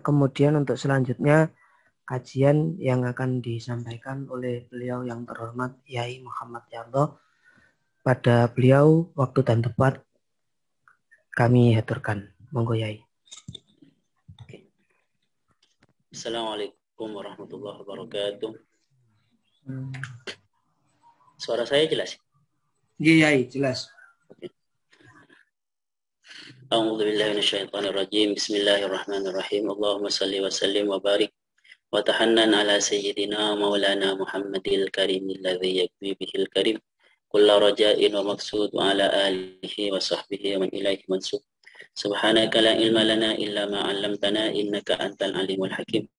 Kemudian untuk selanjutnya kajian yang akan disampaikan oleh beliau yang terhormat Yai Muhammad Yanto. Pada beliau waktu dan tempat kami haturkan. Monggo Yai. Assalamualaikum warahmatullahi wabarakatuh. Suara saya jelas? Iya Yai, jelas. A'udzu billahi minasyaitonir rajim. Bismillahirrahmanirrahim. Allahumma shalli wa sallim wa barik wa tahannan ala sayyidina maulana Muhammadil karimil ladzi yakfi bihil karim. Kullu raja'in wa maqsud wa ala alihi wa sahbihi wa man ilaihi mansub. Subhanaka la ilma lana illa ma 'allamtana innaka antal alimul hakim.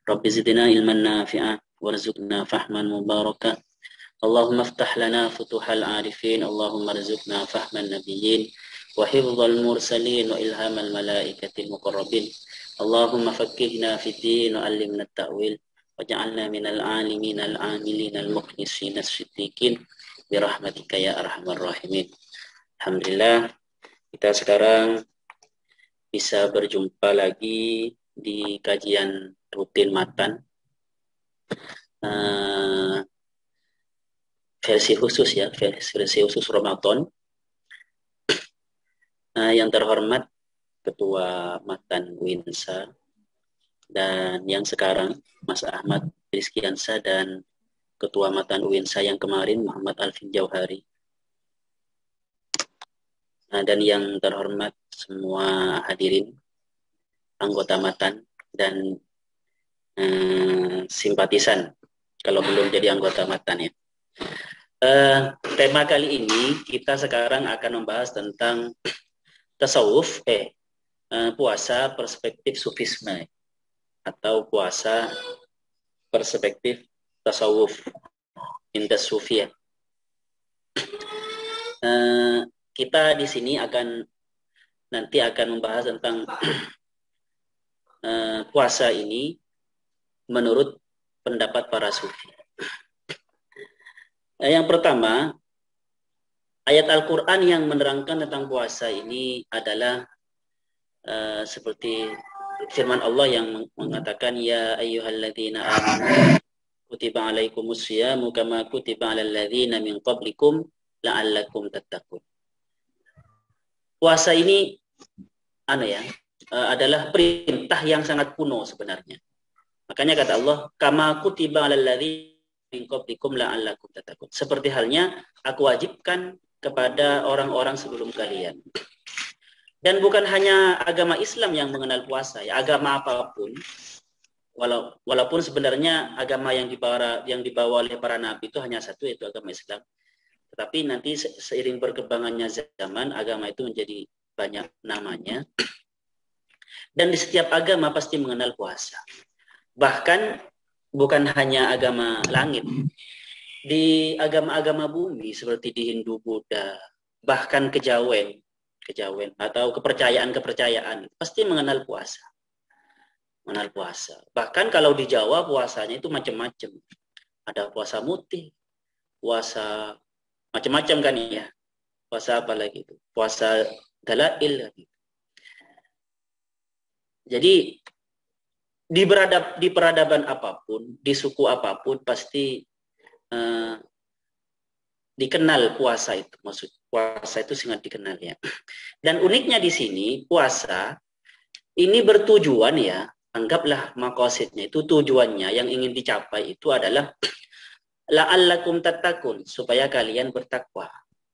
Rabbi zidna ilman nafi'a warzuqna fahman mubaraka. Allahumma aftah lana futuhal arifin. Allahumma rizukna fahman nabiyyin wa hifdzal mursalin wa ilhamal malaikatil muqarrabin. Allahumma faqqihna fid din wa 'allimna at-ta'wil waj'alna minal 'alimin al-'amilin al-mukhlisin as-siddiqin bi rahmatika ya arhamar rahimin. Alhamdulillah, kita sekarang bisa berjumpa lagi di kajian rutin matan versi khusus ya, versi khusus Ramadan. Yang terhormat Ketua Matan Winsa dan yang sekarang Mas Ahmad Rizkiansa dan Ketua Matan Winsa yang kemarin Muhammad Alvin Jauhari. Dan yang terhormat semua hadirin anggota Matan dan simpatisan kalau belum jadi anggota Matan ya. Tema kali ini kita sekarang akan membahas tentang tasawuf, puasa perspektif sufisme atau puasa perspektif tasawuf indas sufiyah. Kita di sini nanti akan membahas tentang puasa ini menurut pendapat para sufi. Yang pertama, ayat Al-Quran yang menerangkan tentang puasa ini adalah seperti firman Allah yang mengatakan ya ayyuhalladzina amanu kutiba alaikumus syiyamu kama kutiba alal ladzina min qablikum la'allakum tattaqun. Puasa ini adalah perintah yang sangat kuno sebenarnya. Makanya kata Allah kama kutiba alal ladzina min qablikum la'allakum tattaqun. Seperti halnya aku wajibkan kepada orang-orang sebelum kalian. Dan bukan hanya agama Islam yang mengenal puasa, ya, agama apapun, walaupun sebenarnya agama yang dibawa oleh para nabi itu hanya satu, yaitu agama Islam. Tetapi nanti seiring berkembangannya zaman, agama itu menjadi banyak namanya. Dan di setiap agama pasti mengenal puasa. Bahkan bukan hanya agama langit. Di agama-agama bumi seperti di Hindu, Buddha, bahkan kejawen atau kepercayaan pasti mengenal puasa. Bahkan kalau di Jawa puasanya itu macam-macam. Ada puasa mutih, puasa macam-macam kan ya. Puasa apa lagi itu? Puasa dalail. Jadi di peradaban apapun, di suku apapun pasti dikenal puasa itu. Maksud puasa itu sangat dikenal ya. Dan uniknya di sini puasa ini bertujuan ya, anggaplah maqasidnya itu tujuannya yang ingin dicapai itu adalah la'allakum tattaqun, supaya kalian bertakwa.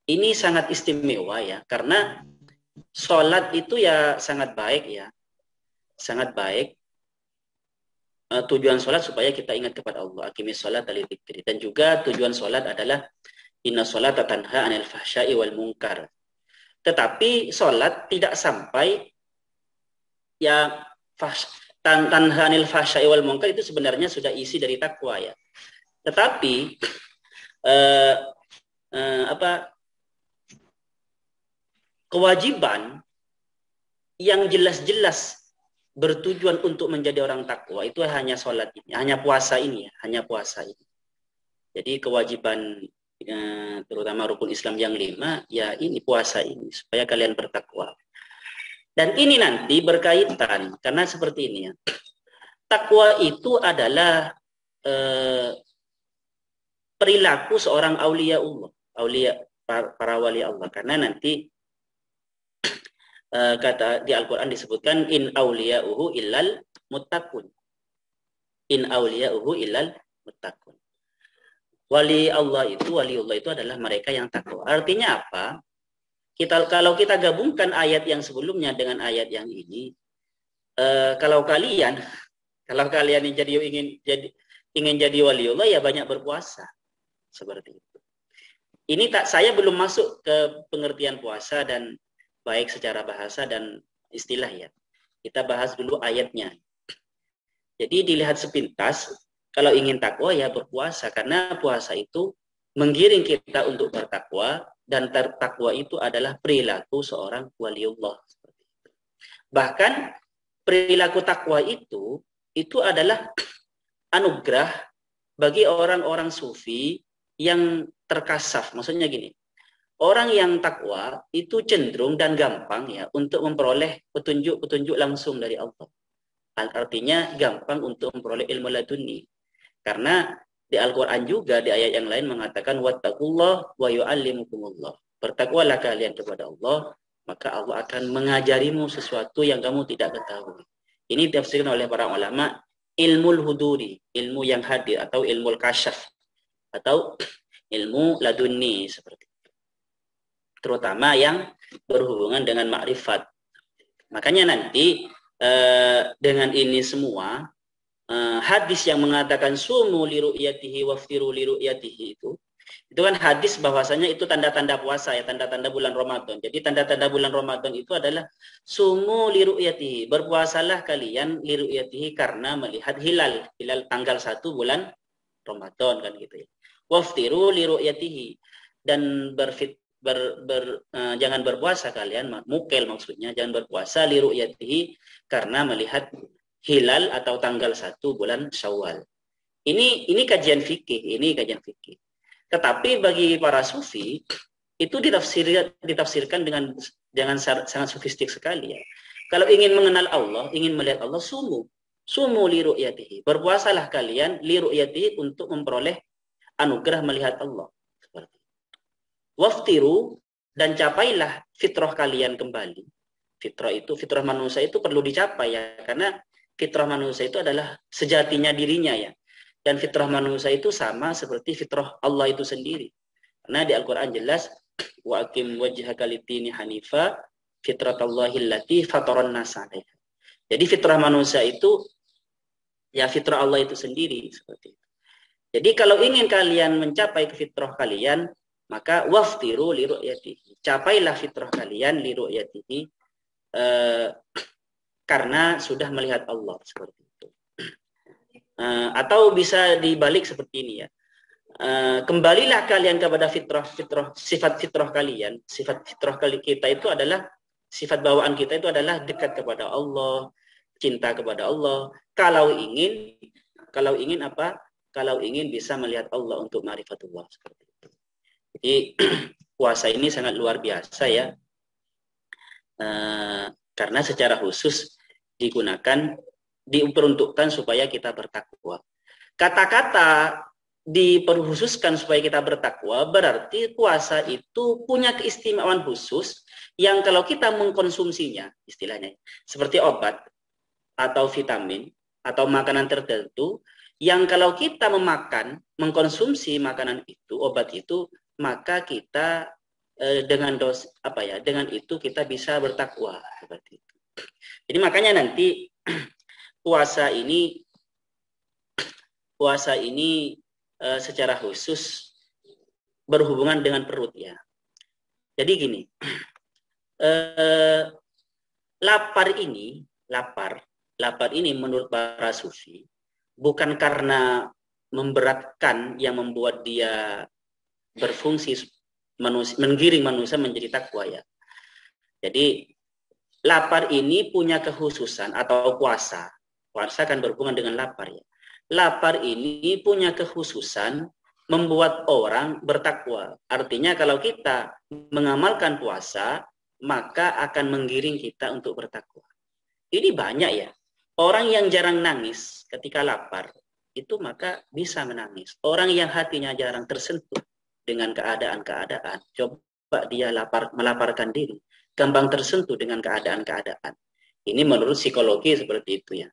Ini sangat istimewa ya, karena sholat itu ya sangat baik ya. Sangat baik. Tujuan sholat supaya kita ingat kepada Allah. Aqimis sholat lidzikri. Dan juga tujuan sholat adalah inna sholata tanha 'anil fahsya'i wal munkar. Tetapi sholat tidak sampai ya tanha 'anil fahsya'i wal munkar itu sebenarnya sudah isi dari takwa ya. Tetapi kewajiban yang jelas-jelas bertujuan untuk menjadi orang takwa itu hanya sholat ini, hanya puasa ini. Jadi kewajiban terutama rukun Islam yang 5 ya ini puasa ini supaya kalian bertakwa. Dan ini nanti berkaitan, karena seperti ini ya. Takwa itu adalah perilaku seorang aulia para wali Allah. Karena nanti kata di Al-Quran disebutkan in auliya'uhu illal muttaqun. In auliya'uhu illal muttaqun. Waliullah itu adalah mereka yang takwa. Artinya apa? Kalau kita gabungkan ayat yang sebelumnya dengan ayat yang ini, kalau kalian ingin jadi waliullah ya banyak berpuasa. Seperti itu. Ini saya belum masuk ke pengertian puasa dan baik secara bahasa dan istilah ya. Kita bahas dulu ayatnya. Jadi dilihat sepintas, kalau ingin takwa ya berpuasa, karena puasa itu menggiring kita untuk bertakwa, dan takwa itu adalah perilaku seorang waliullah. Bahkan perilaku takwa itu adalah anugerah bagi orang-orang sufi yang terkasaf. Maksudnya gini, orang yang takwa itu cenderung dan gampang ya untuk memperoleh petunjuk-petunjuk langsung dari Allah. Artinya gampang untuk memperoleh ilmu laduni. Karena di Al-Quran juga di ayat yang lain mengatakan wattaqullah wa yu'allimukumullah. Bertakwalah kalian kepada Allah, maka Allah akan mengajarimu sesuatu yang kamu tidak ketahui. Ini ditafsirkan oleh para ulama ilmul huduri, ilmu yang hadir, atau ilmu kasyaf, atau ilmu laduni seperti itu. Terutama yang berhubungan dengan makrifat. Makanya nanti dengan ini semua hadis yang mengatakan sumu li ru'yatihi waftiru li ru'yatihi itu kan hadis bahwasanya itu tanda-tanda puasa ya, tanda-tanda bulan Ramadan. Jadi tanda-tanda bulan Ramadan itu adalah sumu li ru'yatihi, berpuasalah kalian li ru'yatihi karena melihat hilal tanggal 1 bulan Ramadan kan gitu ya. Waftiru li ru'yatihi, dan jangan berpuasa kalian, mukel maksudnya, jangan berpuasa li ru'yatihi karena melihat hilal atau tanggal 1 bulan Syawal. Ini kajian fikih, Tetapi bagi para sufi itu ditafsirkan dengan sangat sofistik sekali ya. Kalau ingin mengenal Allah, ingin melihat Allah, sumu li ru'yatihi. Berpuasalah kalian li ru'yatihi untuk memperoleh anugerah melihat Allah. Seperti itu. Waftiru, dan capailah fitrah kalian kembali. Fitrah manusia itu perlu dicapai ya, karena fitrah manusia itu adalah sejatinya dirinya ya. Dan fitrah manusia itu sama seperti fitrah Allah itu sendiri. Karena di Al-Quran jelas wa aqim wajhaka lid-dini hanifa fitratallahi allati fataran nas 'alaiha. Jadi fitrah manusia itu ya fitrah Allah itu sendiri seperti itu. Jadi kalau ingin kalian mencapai ke fitrah kalian, maka waftiru li ru'yatihi. Capailah fitrah kalian li ru'yatihi karena sudah melihat Allah seperti itu. Atau bisa dibalik seperti ini ya. Kembalilah kalian kepada sifat fitrah kalian. Sifat fitrah kita itu adalah sifat bawaan kita itu adalah dekat kepada Allah, cinta kepada Allah. Kalau ingin apa? Kalau ingin bisa melihat Allah untuk ma'rifatullah seperti itu. Jadi puasa ini sangat luar biasa ya. Karena secara khusus diperuntukkan supaya kita bertakwa. Kata-kata diperkhususkan supaya kita bertakwa berarti puasa itu punya keistimewaan khusus yang kalau kita mengkonsumsinya, istilahnya seperti obat atau vitamin atau makanan tertentu, yang kalau kita mengkonsumsi makanan itu, obat itu, maka kita dengan itu kita bisa bertakwa seperti itu. Jadi makanya nanti puasa ini secara khusus berhubungan dengan perut ya. Jadi gini, lapar ini menurut para sufi bukan karena memberatkan yang membuat dia berfungsi menggiring manusia menjadi takwa ya. Jadi lapar ini punya kekhususan, atau puasa kan berhubungan dengan lapar ya. Lapar ini punya kekhususan membuat orang bertakwa. Artinya kalau kita mengamalkan puasa, maka akan menggiring kita untuk bertakwa. Ini banyak ya. Orang yang jarang nangis ketika lapar, itu maka bisa menangis. Orang yang hatinya jarang tersentuh dengan keadaan-keadaan, coba dia melaparkan diri, gampang tersentuh dengan keadaan-keadaan. Ini menurut psikologi seperti itu ya.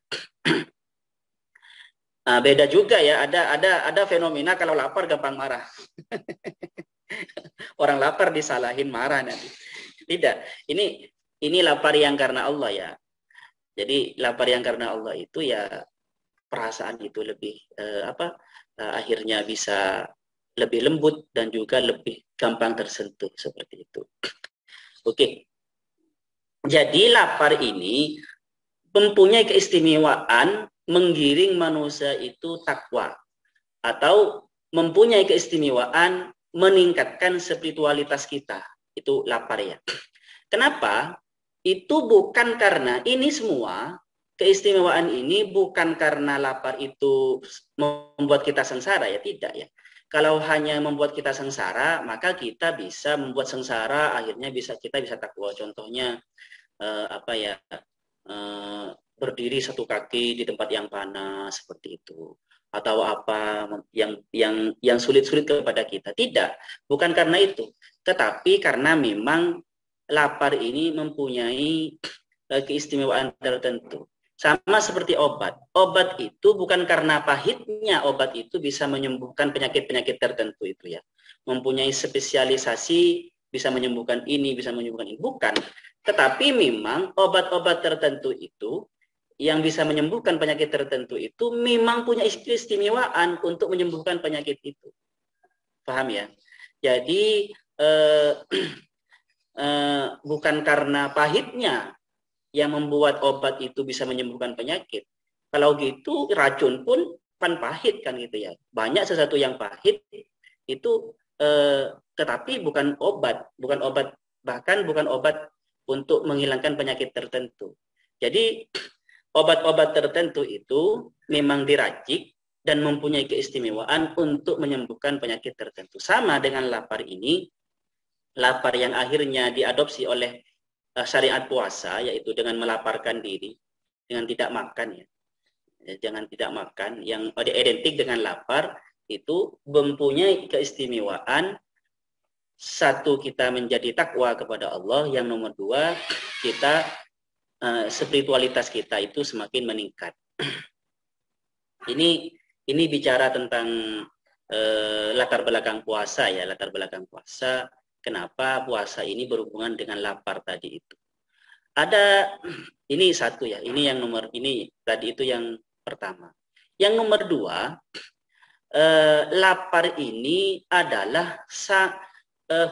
Nah, beda juga ya, ada fenomena kalau lapar gampang marah. Orang lapar disalahin marah nanti. Tidak, ini lapar yang karena Allah ya. Jadi lapar yang karena Allah itu ya perasaan itu lebih akhirnya bisa lebih lembut dan juga lebih gampang tersentuh seperti itu. Oke. Jadi lapar ini mempunyai keistimewaan menggiring manusia itu takwa atau mempunyai keistimewaan meningkatkan spiritualitas kita. Itu lapar ya. Kenapa? Itu bukan karena ini semua keistimewaan ini bukan karena lapar itu membuat kita sengsara ya, tidak ya. Kalau hanya membuat kita sengsara, maka kita bisa membuat sengsara, akhirnya kita bisa takwa. Contohnya berdiri satu kaki di tempat yang panas seperti itu, atau apa yang sulit-sulit kepada kita. Tidak, bukan karena itu, tetapi karena memang lapar ini mempunyai keistimewaan tertentu. Sama seperti obat. Obat itu bukan karena pahitnya obat itu bisa menyembuhkan penyakit-penyakit tertentu itu ya. Mempunyai spesialisasi, bisa menyembuhkan ini, bisa menyembuhkan ini. Bukan. Tetapi memang obat-obat tertentu itu yang bisa menyembuhkan penyakit tertentu itu memang punya keistimewaan untuk menyembuhkan penyakit itu. Paham ya? Jadi bukan karena pahitnya yang membuat obat itu bisa menyembuhkan penyakit. Kalau gitu racun pun kan pahit kan gitu ya. Banyak sesuatu yang pahit itu tetapi bukan obat, bahkan bukan obat untuk menghilangkan penyakit tertentu. Jadi obat-obat tertentu itu memang diracik dan mempunyai keistimewaan untuk menyembuhkan penyakit tertentu. Sama dengan lapar ini, lapar yang akhirnya diadopsi oleh syariat puasa, yaitu dengan melaparkan diri, dengan tidak makan ya. Jangan tidak makan, yang identik dengan lapar, itu mempunyai keistimewaan. Satu, kita menjadi takwa kepada Allah. Yang nomor dua, kita spiritualitas kita itu semakin meningkat. Ini bicara tentang latar belakang puasa ya, latar belakang puasa. Kenapa puasa ini berhubungan dengan lapar tadi itu? Ada ini satu ya, ini yang nomor ini tadi itu yang pertama. Yang nomor dua, lapar ini adalah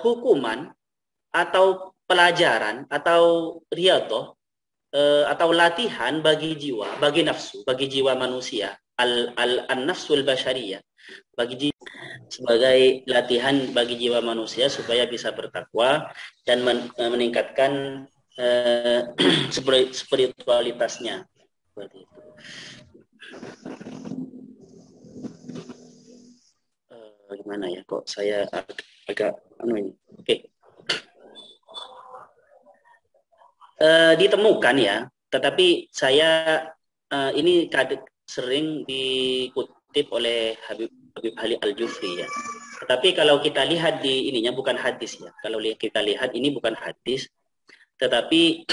hukuman atau pelajaran atau riyadhah atau latihan bagi jiwa, bagi nafsu, bagi jiwa manusia, an-nafsul basyariyah, bagi sebagai latihan bagi jiwa manusia supaya bisa bertakwa dan meningkatkan spiritualitasnya. Seperti itu. Gimana ya, kok saya agak ini. Oke. Ditemukan ya, tetapi saya ini sering dikutip oleh Habib Ali Al-Jufri ya. Tetapi kalau kita lihat di ininya bukan hadis ya. Kalau kita lihat ini bukan hadis, tetapi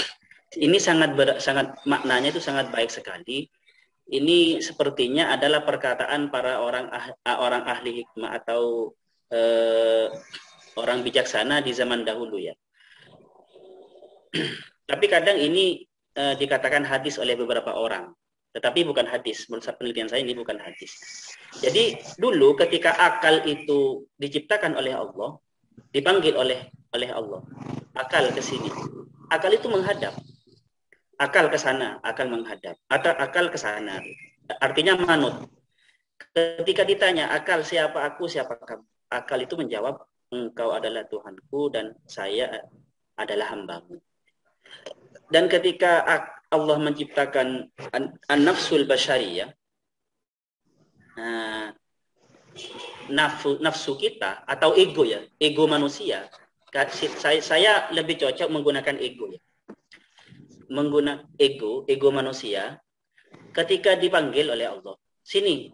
ini sangat maknanya itu sangat baik sekali. Ini sepertinya adalah perkataan para orang ahli hikmah atau orang bijaksana di zaman dahulu ya. Tapi kadang ini dikatakan hadis oleh beberapa orang. Tetapi bukan hadis. Menurut penelitian saya ini bukan hadis. Jadi dulu ketika akal itu diciptakan oleh Allah, dipanggil oleh Allah, akal ke sini. Akal itu menghadap. Akal ke sana, akal menghadap. Atau akal ke sana. Artinya manut. Ketika ditanya, akal siapa aku, siapa kamu? Akal itu menjawab, engkau adalah Tuhanku dan saya adalah hambamu. Dan ketika Allah menciptakan an-nafsul basyariyah, nafsu kita atau ego ya, ego manusia, Saya lebih cocok menggunakan ego ya. Menggunakan ego manusia ketika dipanggil oleh Allah. Sini,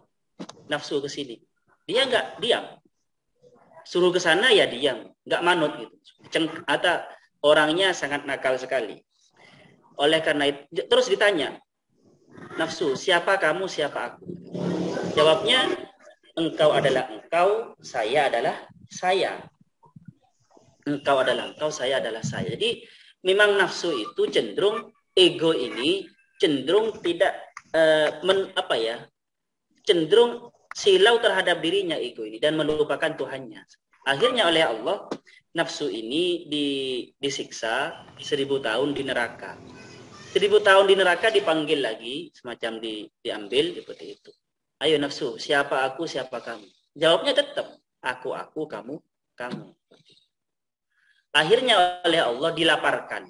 nafsu ke sini. Dia nggak diam. Suruh ke sana ya diam, nggak manut gitu. Atau orangnya sangat nakal sekali. Oleh karena itu terus ditanya, nafsu, siapa kamu, siapa aku? Jawabnya, engkau adalah engkau, saya adalah saya. Engkau adalah engkau, saya adalah saya. Jadi memang nafsu itu cenderung, ego ini cenderung tidak cenderung silau terhadap dirinya ego ini dan melupakan Tuhannya. Akhirnya oleh Allah nafsu ini disiksa 1000 tahun di neraka. 1000 tahun di neraka dipanggil lagi, semacam diambil seperti itu. Ayo nafsu, siapa aku, siapa kamu? Jawabnya tetap, aku, kamu, kamu. Akhirnya oleh Allah dilaparkan.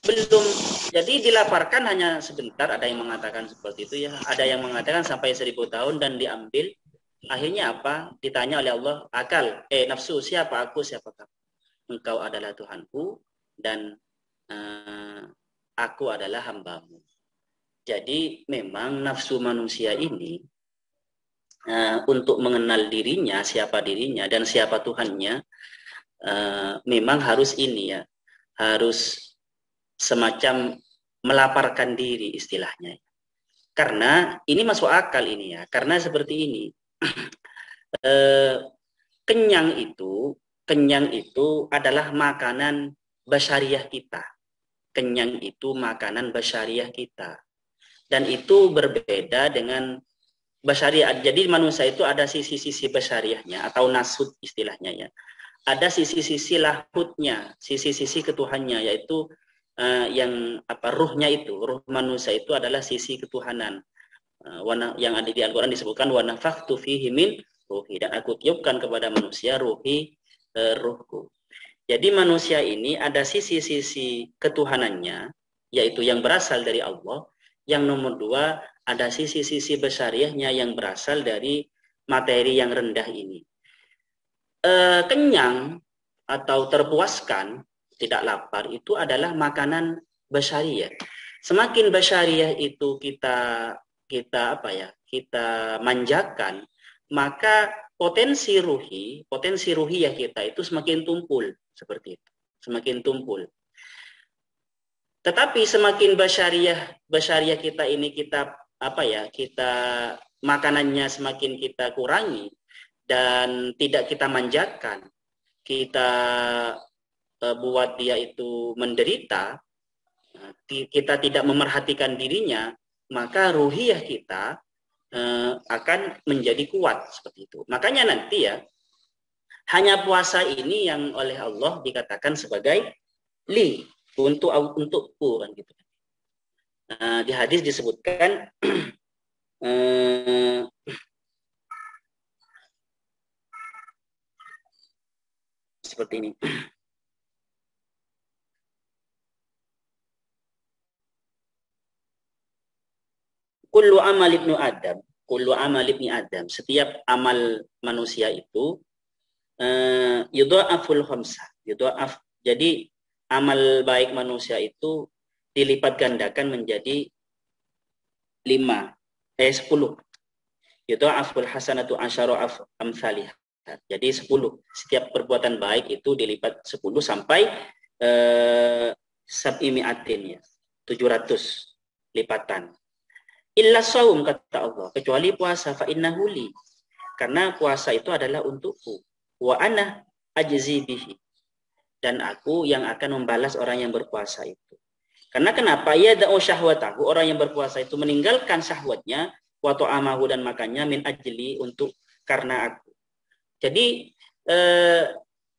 Belum, jadi dilaparkan hanya sebentar, ada yang mengatakan seperti itu ya, ada yang mengatakan sampai 1000 tahun dan diambil. Akhirnya apa? Ditanya oleh Allah, nafsu, siapa aku, siapa kamu? Engkau adalah Tuhanku dan aku adalah hambamu. Jadi memang nafsu manusia ini untuk mengenal dirinya, siapa dirinya dan siapa Tuhannya, memang harus ini ya, harus semacam melaparkan diri istilahnya. Karena ini masuk akal ini ya, karena seperti ini. Kenyang itu adalah makanan basyariah kita. Kenyang itu makanan basyariah kita. Dan itu berbeda dengan basyariah. Jadi manusia itu ada sisi-sisi basyariahnya atau nasut istilahnya ya. Ada sisi-sisi lahutnya, sisi-sisi ketuhannya, yaitu yang ruhnya itu. Ruh manusia itu adalah sisi ketuhanan. Yang ada di Al-Quran disebutkan wa nafakhtu fihi min ruhi, dan aku tiupkan kepada manusia ruhku. Jadi manusia ini ada sisi-sisi ketuhanannya, yaitu yang berasal dari Allah. Yang nomor 2, ada sisi-sisi basyariahnya yang berasal dari materi yang rendah ini. Kenyang atau terpuaskan, tidak lapar, itu adalah makanan basyariah. Semakin basyariah itu kita manjakan, maka potensi ruhiyah kita itu semakin tumpul, seperti itu, semakin tumpul. Tetapi semakin basyariah kita ini kita makanannya semakin kita kurangi dan tidak kita manjakan, kita buat dia itu menderita, kita tidak memerhatikan dirinya, maka ruhiyah kita akan menjadi kuat seperti itu. Makanya nanti ya, hanya puasa ini yang oleh Allah dikatakan sebagai li, untukku kan gitu. Di hadis disebutkan seperti ini. Kullu amal ibni Adam, setiap amal manusia itu yudha'aful khamsah. Jadi amal baik manusia itu dilipat gandakan menjadi 10. Yudha'aful hasanatu asyara amsalih. Jadi 10. Setiap perbuatan baik itu dilipat 10 sampai sab'imi'atin ya. 700 lipatan. Illa saum, kata Allah, kecuali puasa, fa innahu li, karena puasa itu adalah untukku, wa ana ajzi bihi, dan aku yang akan membalas orang yang berpuasa itu. Karena kenapa? Ya da'u syahwatahu, orang yang berpuasa itu meninggalkan syahwatnya, wa ta'amahu, dan makannya, min ajli, untuk karena aku. Jadi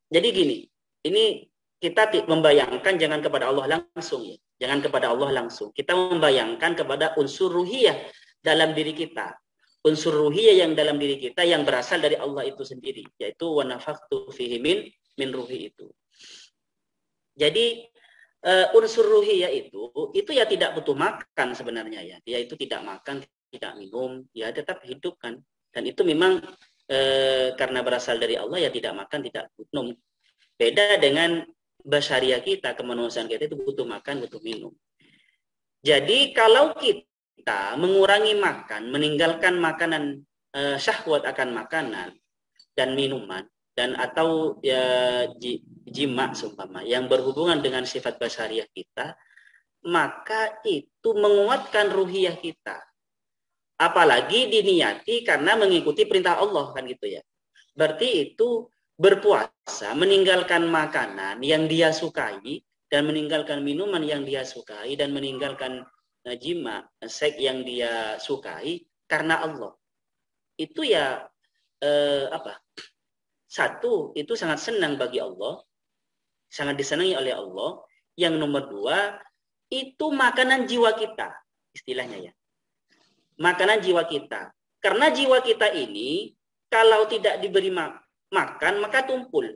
gini, ini kita membayangkan jangan kepada Allah langsung ya. Jangan kepada Allah langsung. Kita membayangkan kepada unsur ruhiyah dalam diri kita. Unsur ruhiyah yang dalam diri kita yang berasal dari Allah itu sendiri. Yaitu wa nafakhtu fihi min ruhi itu. Jadi unsur ruhiyah itu ya tidak butuh makan sebenarnya ya. Dia itu tidak makan, tidak minum, ya tetap hidup kan. Dan itu memang karena berasal dari Allah ya tidak makan, tidak minum. Beda dengan basyariah kita, kemanusiaan kita itu butuh makan, butuh minum. Jadi kalau kita mengurangi makan, meninggalkan makanan syahwat akan makanan dan minuman dan atau ya, jima seumpama yang berhubungan dengan sifat basyariah kita, maka itu menguatkan ruhiyah kita. Apalagi diniati karena mengikuti perintah Allah kan gitu ya. Berarti itu berpuasa, meninggalkan makanan yang dia sukai dan meninggalkan minuman yang dia sukai dan meninggalkan jima, seks yang dia sukai karena Allah. Itu ya satu, itu sangat senang bagi Allah, sangat disenangi oleh Allah. Yang nomor dua, itu makanan jiwa kita, istilahnya ya. Makanan jiwa kita. Karena jiwa kita ini, kalau tidak diberi makan, maka tumpul.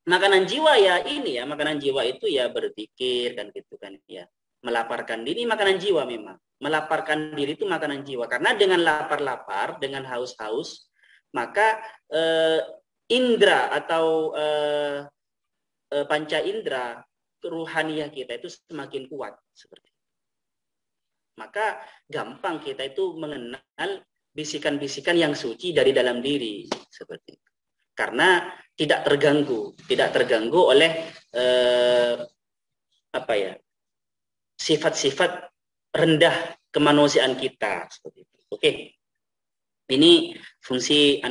Makanan jiwa ya ini ya, makanan jiwa itu ya berpikir kan gitu kan ya. Melaparkan diri, makanan jiwa memang. Melaparkan diri itu makanan jiwa. Karena dengan lapar-lapar, dengan haus-haus, maka indra atau panca indra, ruhaniyah kita itu semakin kuat seperti itu. Maka gampang kita itu mengenal bisikan-bisikan yang suci dari dalam diri seperti itu. Karena tidak terganggu oleh sifat-sifat rendah kemanusiaan kita seperti itu. Oke. Ini fungsi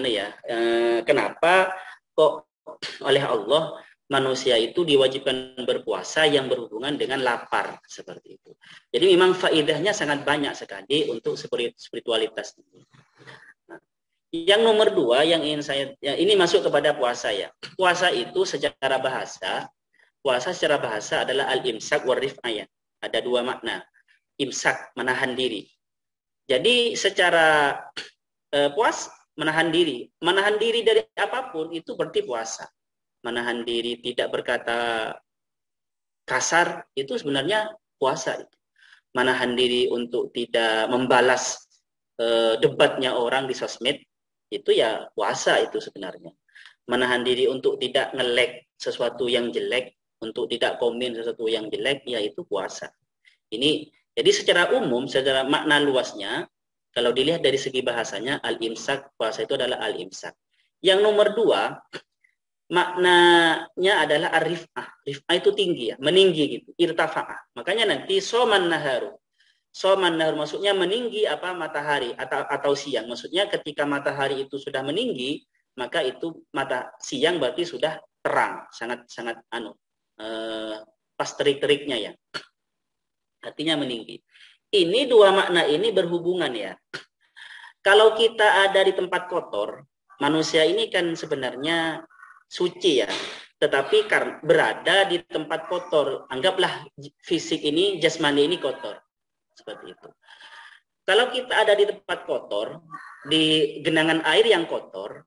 kenapa kok oleh Allah manusia itu diwajibkan berpuasa yang berhubungan dengan lapar seperti itu. Jadi memang faedahnya sangat banyak sekali untuk spiritualitas. Nah, yang nomor dua yang ingin saya, ini masuk kepada puasa ya. Puasa itu secara bahasa adalah al-imsak wa rif'ah ya. Ada dua makna. Imsak, menahan diri. Jadi secara menahan diri dari apapun itu berarti puasa. Menahan diri tidak berkata kasar itu sebenarnya puasa itu. Menahan diri untuk tidak membalas debatnya orang di sosmed itu ya puasa itu sebenarnya. Menahan diri untuk tidak nge-like sesuatu yang jelek, untuk tidak komen sesuatu yang jelek ya itu puasa. Ini jadi secara umum, secara makna luasnya kalau dilihat dari segi bahasanya al-imsak, puasa itu adalah al-imsak. Yang nomor dua, maknanya adalah ar-rif'ah. Rif'ah itu tinggi ya, meninggi gitu, irtafa'ah. Makanya nanti soman naharu. Soman naharu maksudnya meninggi matahari atau siang. Maksudnya ketika matahari itu sudah meninggi, maka itu siang berarti sudah terang, sangat pas terik-teriknya ya. Artinya meninggi. Ini dua makna ini berhubungan ya. Kalau kita ada di tempat kotor, manusia ini kan sebenarnya suci ya, tetapi berada di tempat kotor, anggaplah fisik ini, jasmani ini kotor, seperti itu. Kalau kita ada di tempat kotor, di genangan air yang kotor,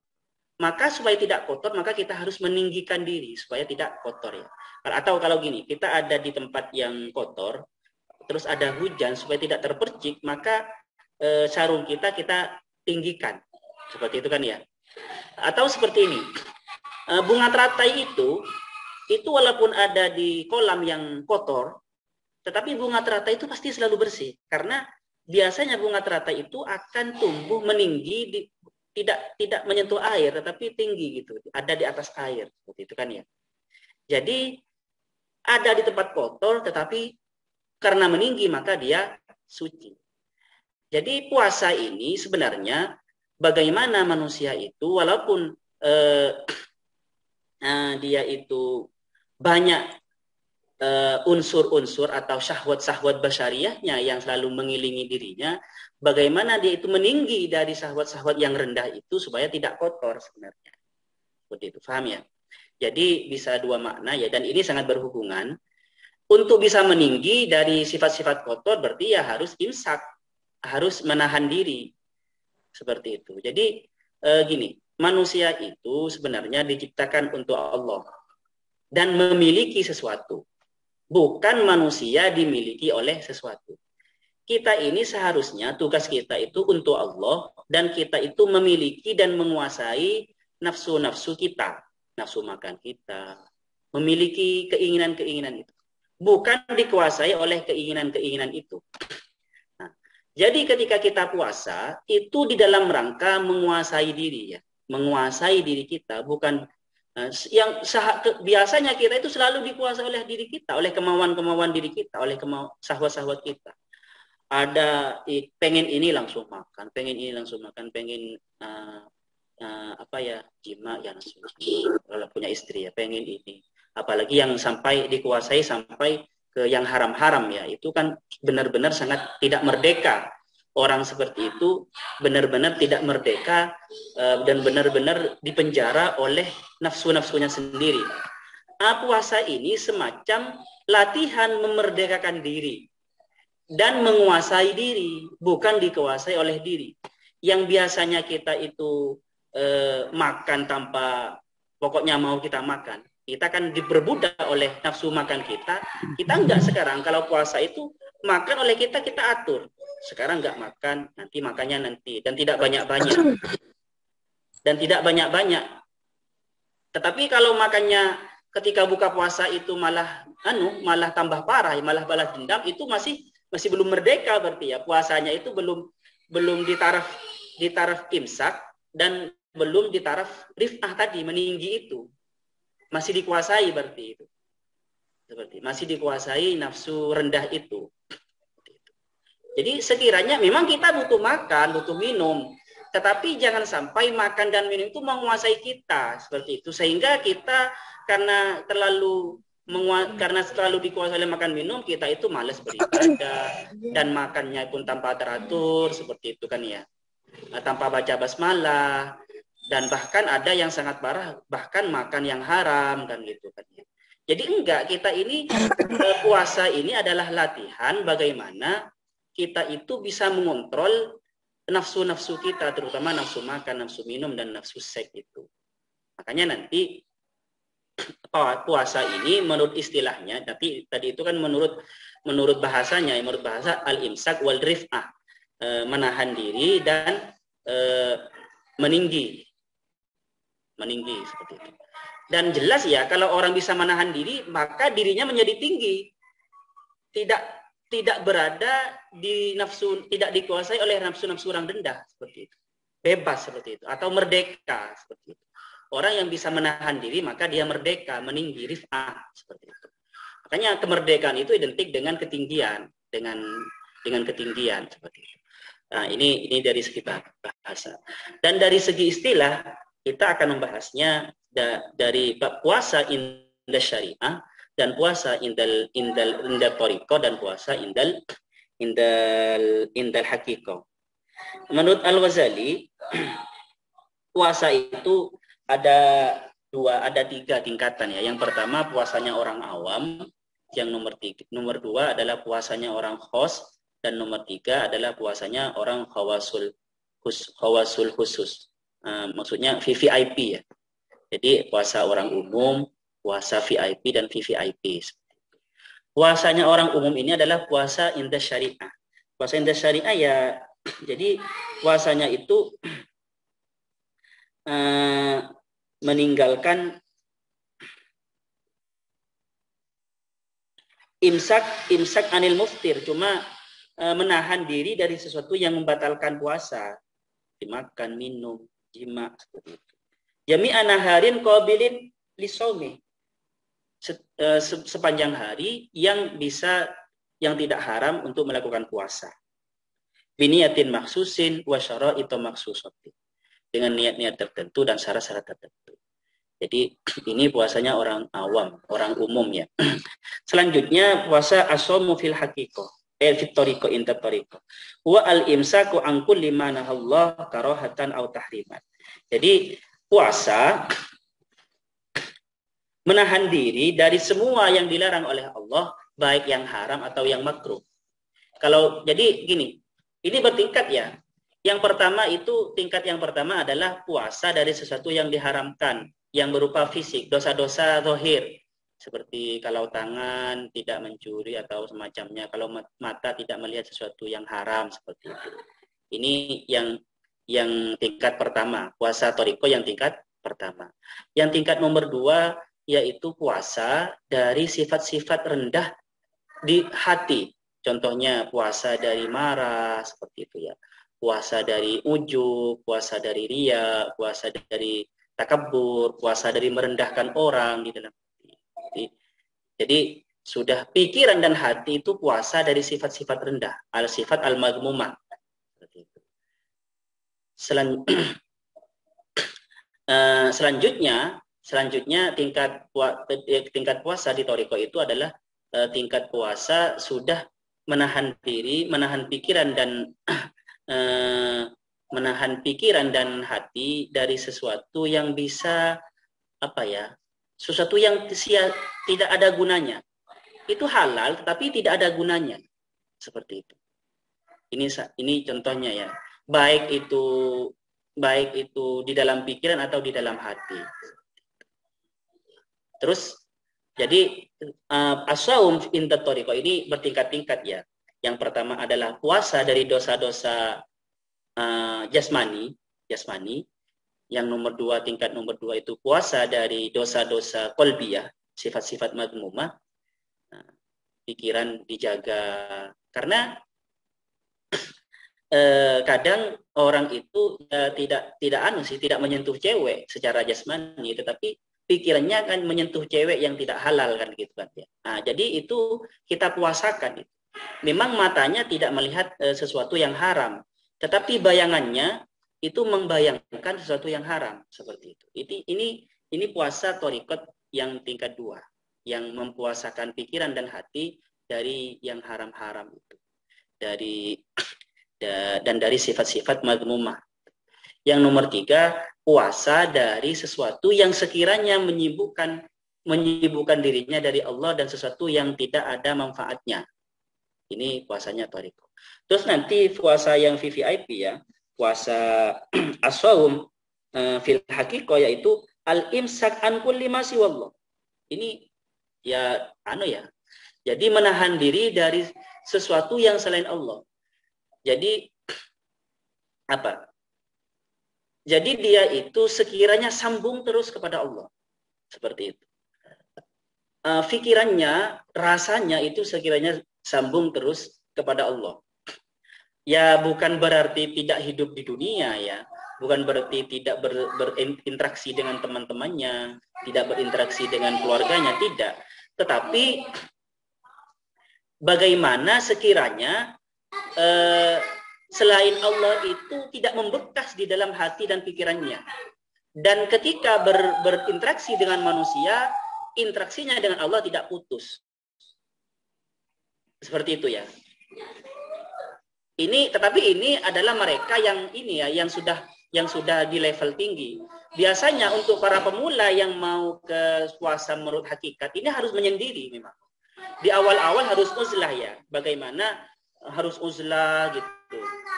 maka supaya tidak kotor, maka kita harus meninggikan diri supaya tidak kotor ya. Atau kalau gini, kita ada di tempat yang kotor, terus ada hujan supaya tidak terpercik, maka sarung kita tinggikan, seperti itu kan ya. Atau seperti ini. Bunga teratai itu walaupun ada di kolam yang kotor, tetapi bunga teratai itu pasti selalu bersih. Karena biasanya bunga teratai itu akan tumbuh meninggi, tidak menyentuh air, tetapi tinggi gitu, ada di atas air, seperti itu kan ya. Jadi ada di tempat kotor, tetapi karena meninggi maka dia suci. Jadi puasa ini sebenarnya bagaimana manusia itu walaupun dia itu banyak unsur-unsur atau syahwat-syahwat basyariahnya yang selalu mengilingi dirinya, bagaimana dia itu meninggi dari syahwat-syahwat yang rendah itu supaya tidak kotor sebenarnya. Seperti itu, paham ya? Jadi bisa dua makna ya, dan ini sangat berhubungan. Untuk bisa meninggi dari sifat-sifat kotor berarti ya harus imsak, harus menahan diri. Seperti itu. Jadi gini, manusia itu sebenarnya diciptakan untuk Allah dan memiliki sesuatu. Bukan manusia dimiliki oleh sesuatu. kita ini seharusnya tugas kita itu untuk Allah, dan kita itu memiliki dan menguasai nafsu-nafsu kita, nafsu makan kita, memiliki keinginan-keinginan itu, bukan dikuasai oleh keinginan-keinginan itu. Nah, jadi ketika kita puasa itu di dalam rangka menguasai diri, ya, menguasai diri kita, bukan yang biasanya kita itu selalu dikuasai oleh diri kita, oleh kemauan-kemauan diri kita, oleh syahwat-syahwat kita. Ada pengen ini langsung makan, pengen ini langsung makan, pengen jima ya langsung. Kalau punya istri ya pengen ini. Apalagi yang sampai dikuasai sampai ke yang haram-haram, ya, itu kan benar-benar sangat tidak merdeka. Orang seperti itu benar-benar tidak merdeka dan benar-benar dipenjara oleh nafsu-nafsunya sendiri. Puasa ini semacam latihan memerdekakan diri dan menguasai diri, bukan dikuasai oleh diri. Yang biasanya kita itu makan tanpa pokoknya mau kita makan, kita kan diperbudak oleh nafsu makan kita. Kita enggak sekarang, kalau puasa itu makan oleh kita atur. Sekarang enggak makan, nanti makannya nanti, dan tidak banyak-banyak. Dan tidak banyak-banyak. Tetapi kalau makannya ketika buka puasa itu malah tambah parah, malah balas dendam, itu masih belum merdeka berarti, ya. Puasanya itu belum ditaraf imsak dan belum ditaraf rif'ah tadi, meninggi itu. Masih dikuasai berarti itu. Masih dikuasai nafsu rendah itu. Jadi sekiranya memang kita butuh makan, butuh minum, tetapi jangan sampai makan dan minum itu menguasai kita seperti itu, sehingga kita karena terlalu dikuasai oleh makan minum, kita itu malas beribadah dan makannya pun tanpa teratur seperti itu kan, ya, tanpa baca basmalah, dan bahkan ada yang sangat parah bahkan makan yang haram kan gitu kan, ya. Jadi enggak, kita ini puasa ini adalah latihan bagaimana kita itu bisa mengontrol nafsu-nafsu kita, terutama nafsu makan, nafsu minum, dan nafsu seks itu. Makanya nanti puasa ini menurut istilahnya, tapi tadi itu kan menurut bahasanya, menurut bahasa al-imsak wal rif'ah, menahan diri dan meninggi seperti itu. Dan jelas, ya, kalau orang bisa menahan diri, maka dirinya menjadi tinggi, tidak berada di nafsu, tidak dikuasai oleh nafsu-nafsu orang rendah seperti itu, bebas seperti itu, atau merdeka seperti itu. Orang yang bisa menahan diri maka dia merdeka, meninggi, rif'ah seperti itu. Makanya kemerdekaan itu identik dengan ketinggian, dengan ketinggian seperti itu. Nah, ini dari segi bahasa. Dan dari segi istilah kita akan membahasnya dari puasa inda syariah dan puasa indal thariqah dan puasa indal haqiqah. Menurut Al-Ghazali, puasa itu ada tiga tingkatan, ya. Yang pertama puasanya orang awam, yang nomor dua adalah puasanya orang khos, dan nomor tiga adalah puasanya orang khawasul khusus. Maksudnya VVIP, ya. Jadi puasa orang umum, puasa VIP dan VVIP. Puasanya orang umum ini adalah puasa inda syariah. Puasa inda syariah, ya, jadi puasanya itu meninggalkan imsak anil muftir, cuma menahan diri dari sesuatu yang membatalkan puasa, dimakan, minum, jima seperti itu. Jami'an naharin qabilin lisaumi, sepanjang hari yang tidak haram untuk melakukan puasa. Biniyatin maksusin wa syara'ita maksusatin, dengan niat-niat tertentu dan syarat-syarat tertentu. Jadi ini puasanya orang awam, orang umum, ya. Selanjutnya puasa as-shaumu fil haqiqah, fit thariqah inta thariqah. Wa al-imsaku an kulli ma nahallahu karahatan aw tahriman. Jadi puasa menahan diri dari semua yang dilarang oleh Allah, baik yang haram atau yang makruh. Jadi gini, ini bertingkat, ya. Tingkat yang pertama adalah puasa dari sesuatu yang diharamkan, yang berupa fisik, dosa-dosa zahir, Seperti kalau tangan tidak mencuri atau semacamnya, kalau mata tidak melihat sesuatu yang haram seperti itu. Ini yang tingkat pertama, puasa toriko yang tingkat pertama. Yang tingkat nomor 2 yaitu puasa dari sifat-sifat rendah di hati. Contohnya puasa dari marah seperti itu ya. Puasa dari ujub, puasa dari riya, puasa dari takabur, puasa dari merendahkan orang di dalam hati. Jadi sudah pikiran dan hati itu puasa dari sifat-sifat rendah, al-sifat al-maghmumah. Selanjutnya tingkat puasa di toriko itu adalah tingkat puasa sudah menahan diri, menahan pikiran dan hati dari sesuatu yang bisa sesuatu yang tidak ada gunanya. Itu halal tetapi tidak ada gunanya. Seperti itu. Ini contohnya ya. Baik itu di dalam pikiran atau di dalam hati. Terus jadi as-shaum inda thariqah ini bertingkat-tingkat ya. Yang pertama adalah puasa dari dosa-dosa jasmani. Yang tingkat nomor 2 itu puasa dari dosa-dosa qalbiyah, sifat-sifat madmumah. Pikiran dijaga. Karena kadang orang itu tidak menyentuh cewek secara jasmani, tetapi pikirannya kan menyentuh cewek yang tidak halal kan gitu kan ya. Nah, jadi itu kita puasakan. Memang matanya tidak melihat sesuatu yang haram, tetapi bayangannya itu membayangkan sesuatu yang haram seperti itu. Ini puasa thariqat yang tingkat 2, yang mempuasakan pikiran dan hati dari yang haram-haram itu. Dan dari sifat-sifat madmumah. Yang nomor 3, puasa dari sesuatu yang sekiranya menyibukkan dirinya dari Allah dan sesuatu yang tidak ada manfaatnya. Ini puasanya thariqah. Terus nanti puasa yang VVIP ya, puasa as-shaum fil haqiqah yaitu al-imsak an kulli ma siwallah. Ini ya jadi menahan diri dari sesuatu yang selain Allah. Jadi Jadi dia itu sekiranya sambung terus kepada Allah. Seperti itu. Pikirannya, rasanya itu sekiranya sambung terus kepada Allah. Ya bukan berarti tidak hidup di dunia ya. Bukan berarti tidak berinteraksi dengan teman-temannya, tidak berinteraksi dengan keluarganya, tidak. Tetapi bagaimana sekiranya selain Allah itu tidak membekas di dalam hati dan pikirannya. Dan ketika berinteraksi dengan manusia, interaksinya dengan Allah tidak putus. Seperti itu ya. Tetapi ini adalah mereka yang sudah di level tinggi. Biasanya untuk para pemula yang mau ke puasa menurut hakikat, ini harus menyendiri memang. Di awal-awal harus uzlah ya. Bagaimana harus uzlah gitu.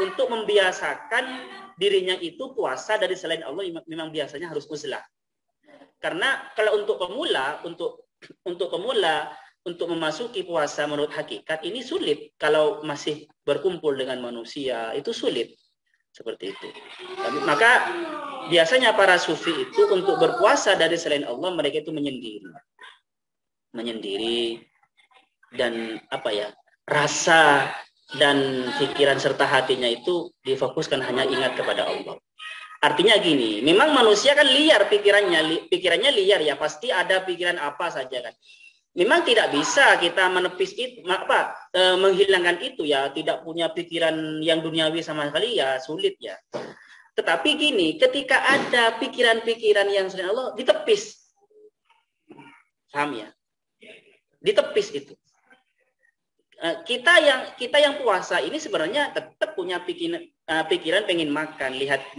Untuk membiasakan dirinya itu puasa dari selain Allah, memang biasanya harus uzlah. Karena kalau untuk pemula untuk memasuki puasa menurut hakikat ini sulit. Kalau masih berkumpul dengan manusia itu sulit. Seperti itu. Maka biasanya para sufi itu untuk berpuasa dari selain Allah, mereka itu menyendiri dan rasa dan pikiran serta hatinya itu difokuskan hanya ingat kepada Allah. Artinya gini, memang manusia kan liar pikirannya liar ya, pasti ada pikiran apa saja kan. Memang tidak bisa kita menepis itu, menghilangkan itu ya, tidak punya pikiran yang duniawi sama sekali ya, sulit ya. Tetapi gini, ketika ada pikiran-pikiran yang selain Allah, ditepis. Paham ya? Ditepis itu. Kita yang puasa ini sebenarnya tetap punya pikiran pengen makan, lihat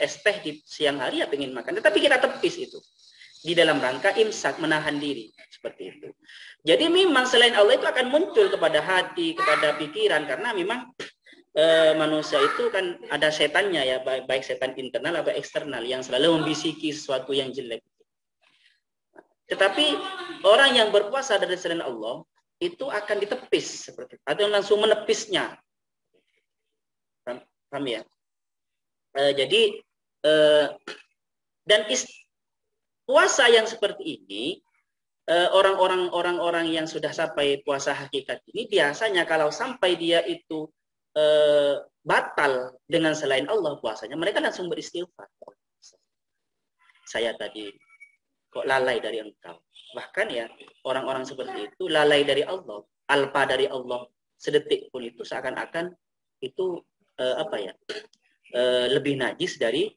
es teh di siang hari ya pengen makan, tetapi kita tepis itu di dalam rangka imsak, menahan diri seperti itu. Jadi memang selain Allah itu akan muncul kepada hati, kepada pikiran, karena memang manusia itu kan ada setannya ya, baik setan internal atau eksternal yang selalu membisiki sesuatu yang jelek. Tetapi Orang yang berpuasa dari selain Allah itu akan ditepis seperti itu, atau langsung menepisnya. Paham ya? Jadi dan puasa yang seperti ini, orang-orang yang sudah sampai puasa hakikat ini biasanya kalau sampai dia itu batal dengan selain Allah puasanya, mereka langsung beristighfar. Saya tadi kok lalai dari engkau. Bahkan ya orang-orang seperti itu lalai dari Allah, alpa dari Allah sedetik pun itu seakan-akan itu lebih najis dari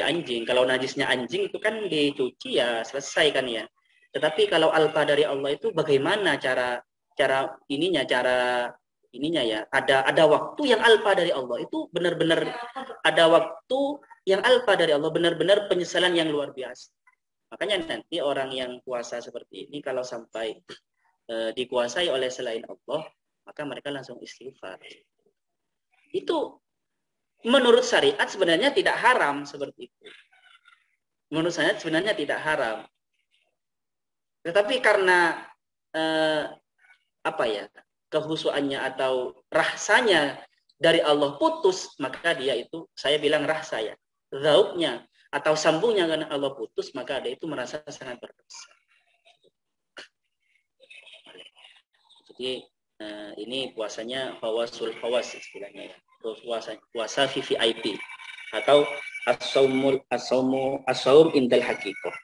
anjing. Kalau najisnya anjing itu kan dicuci ya selesai kan ya. Tetapi kalau alpa dari Allah itu bagaimana cara ininya ya, ada waktu yang alpa dari Allah itu benar-benar ada waktu yang alpa dari Allah, benar-benar penyesalan yang luar biasa. Makanya nanti orang yang puasa seperti ini kalau sampai dikuasai oleh selain Allah, maka mereka langsung istighfar. Itu menurut syariat sebenarnya tidak haram seperti itu. Menurut saya sebenarnya tidak haram. Tetapi karena kehusuannya atau rahsanya dari Allah putus, maka dia itu, saya bilang rahsa ya, zauknya atau sambungnya karena Allah putus, maka dia itu merasa sangat berdosa. Jadi ini puasanya fawasul fawas istilahnya ya, puasa VVIP atau as-saum indal haqiqah.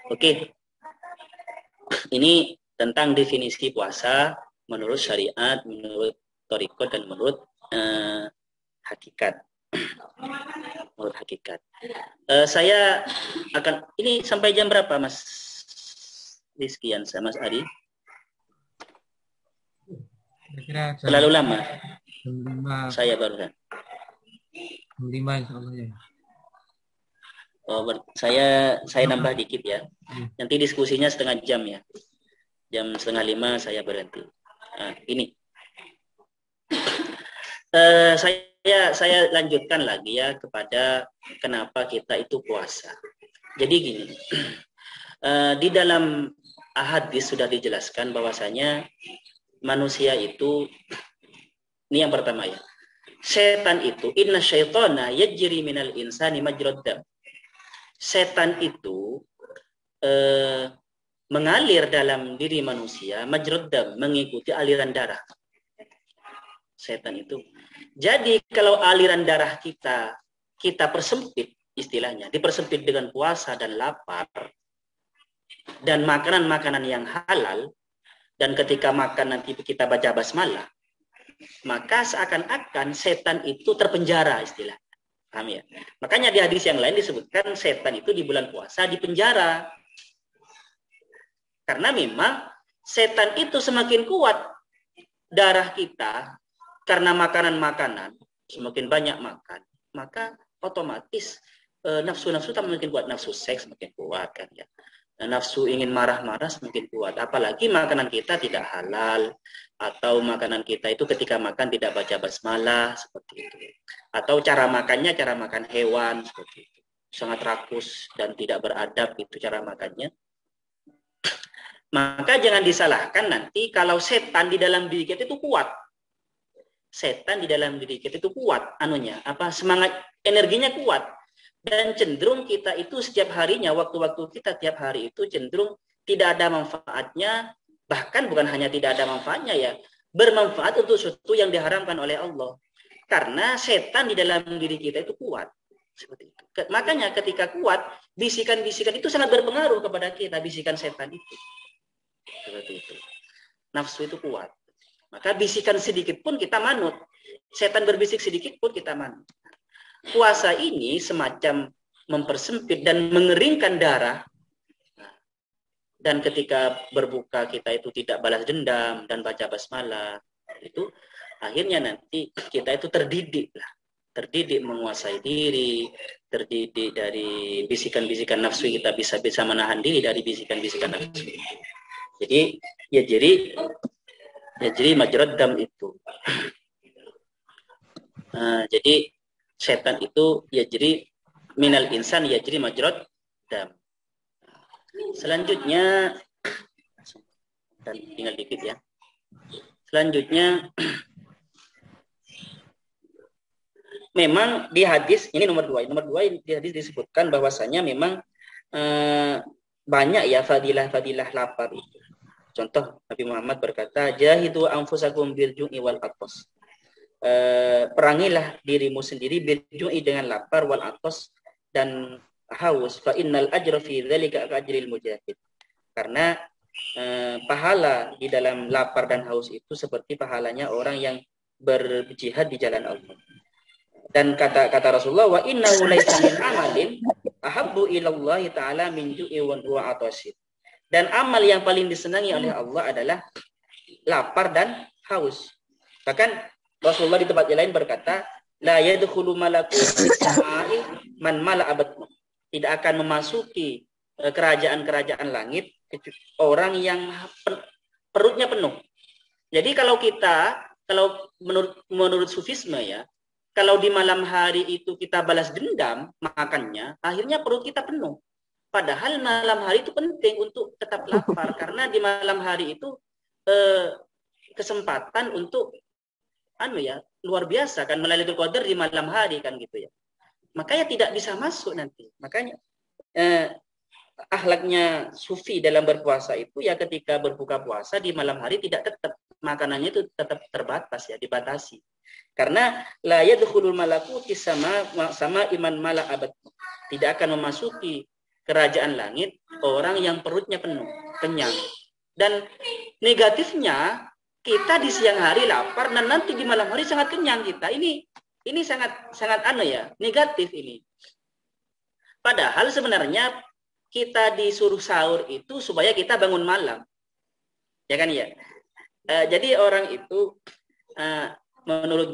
Oke. Ini tentang definisi puasa menurut syariat, menurut thariqah, dan menurut hakikat. Menurut hakikat. Saya akan, ini sampai jam berapa Mas Rizky sama Mas Adi? Terlalu lama. Saya barusan. 5 insya Allah ya. Saya nambah dikit ya. Nanti diskusinya setengah jam ya. Jam 4:30 saya berhenti. Nah, ini. Saya lanjutkan lagi ya kepada kenapa kita itu puasa. Jadi gini. Di dalam hadis sudah dijelaskan bahwasanya manusia itu, ini yang pertama ya. Setan itu, inna syaitana yajri minal insani majrad dam. Setan itu mengalir dalam diri manusia, majrad dam, mengikuti aliran darah. Setan itu. Jadi kalau aliran darah kita persempit, istilahnya, dipersempit dengan puasa dan lapar, dan makanan-makanan yang halal, dan ketika makan nanti kita baca basmalah, maka seakan-akan setan itu terpenjara istilahnya. Paham ya? Makanya di hadis yang lain disebutkan setan itu di bulan puasa dipenjara. Karena memang setan itu semakin kuat darah kita karena makanan-makanan, semakin banyak makan, maka otomatis nafsu-nafsu tak makin kuat, nafsu seks semakin kuat kan ya. Nafsu ingin marah-marah semakin kuat. Apalagi makanan kita tidak halal, atau makanan kita itu ketika makan tidak baca basmalah seperti itu, atau cara makannya cara makan hewan seperti itu, sangat rakus dan tidak beradab itu cara makannya. Maka jangan disalahkan nanti kalau setan di dalam diri kita itu kuat. Setan di dalam diri kita itu kuat, semangat energinya kuat. Dan cenderung kita itu setiap harinya, waktu-waktu kita tiap hari itu cenderung tidak ada manfaatnya, bahkan bukan hanya tidak ada manfaatnya ya, bermanfaat untuk sesuatu yang diharamkan oleh Allah. Karena setan di dalam diri kita itu kuat. Seperti itu. Makanya ketika kuat, bisikan-bisikan itu sangat berpengaruh kepada kita, bisikan setan itu. Seperti itu. Nafsu itu kuat. Maka bisikan sedikit pun kita manut. Setan berbisik sedikit pun kita manut. Puasa ini semacam mempersempit dan mengeringkan darah. Dan ketika berbuka kita itu tidak balas dendam dan baca basmalah. Itu akhirnya nanti kita itu terdidik menguasai diri, terdidik dari bisikan-bisikan nafsu, kita bisa menahan diri dari bisikan-bisikan nafsu. Jadi majrad dam itu. Jadi setan itu yajri minal insan yajri majrad dam. Selanjutnya, dan tinggal dikit ya. Selanjutnya, memang di hadis ini nomor dua di hadis disebutkan bahwasanya memang banyak ya fadilah lapar itu. Contoh Nabi Muhammad berkata, jahidu anfusakum bil ju'i wal atos. Perangilah dirimu sendiri bil ju'i dengan lapar wal atos dan haus, fa innal ajra fi dzalika ajril mujahid. Karena pahala di dalam lapar dan haus itu seperti pahalanya orang yang berjihad di jalan Allah. Dan kata Rasulullah, wa innahu laisa min amalin ahabbu ila Allah taala min ju'i wa atasin. Dan amal yang paling disenangi oleh Allah adalah lapar dan haus. Bahkan Rasulullah di tempat yang lain berkata, la yadkhulu malakun samai man mala abatmu. Tidak akan memasuki kerajaan-kerajaan langit orang yang perutnya penuh. Jadi kalau menurut sufisme ya, kalau di malam hari itu kita balas dendam makannya, akhirnya perut kita penuh. Padahal malam hari itu penting untuk tetap lapar karena di malam hari itu kesempatan untuk luar biasa kan, Lailatul Qadar di malam hari kan gitu ya. Makanya tidak bisa masuk nanti. Makanya akhlaknya sufi dalam berpuasa itu ya ketika berbuka puasa di malam hari tidak tetap makanannya itu tetap terbatas ya, dibatasi. Karena la yadkhulul malakuti sama iman mala abad. Tidak akan memasuki kerajaan langit orang yang perutnya penuh, kenyang. Dan negatifnya kita di siang hari lapar dan nanti di malam hari sangat kenyang kita. Ini sangat negatif ini. Padahal sebenarnya kita disuruh sahur itu supaya kita bangun malam. Ya kan ya? Jadi orang itu menurut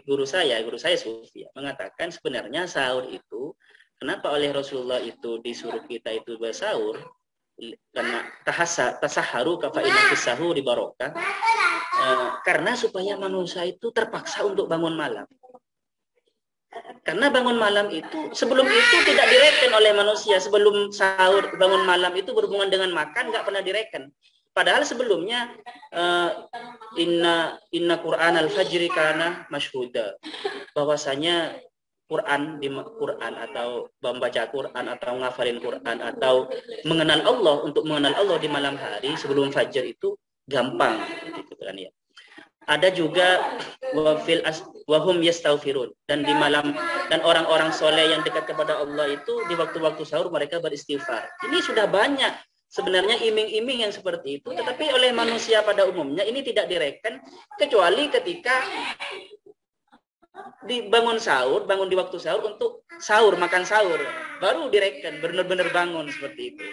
guru saya sufi ya, mengatakan sebenarnya sahur itu kenapa oleh Rasulullah itu disuruh kita itu bersahur, karena tasaharu kafaina fisahuri barokah, karena supaya manusia itu terpaksa untuk bangun malam. Karena bangun malam itu sebelum itu tidak direken oleh manusia. Sebelum sahur bangun malam itu berhubungan dengan makan nggak pernah direken. Padahal sebelumnya inna Quran al-fajri kana masyhuda, bahwasanya Quran atau membaca Quran atau ngafalin Quran atau mengenal Allah, untuk mengenal Allah di malam hari sebelum fajar itu gampang gitu kan ya. Ada juga wahum yastaghfirun, dan di malam dan orang-orang soleh yang dekat kepada Allah itu di waktu-waktu sahur mereka beristighfar. Ini sudah banyak sebenarnya iming-iming yang seperti itu, tetapi oleh manusia pada umumnya ini tidak direken kecuali ketika bangun di waktu sahur untuk sahur, makan sahur, baru direken benar-benar bangun seperti itu.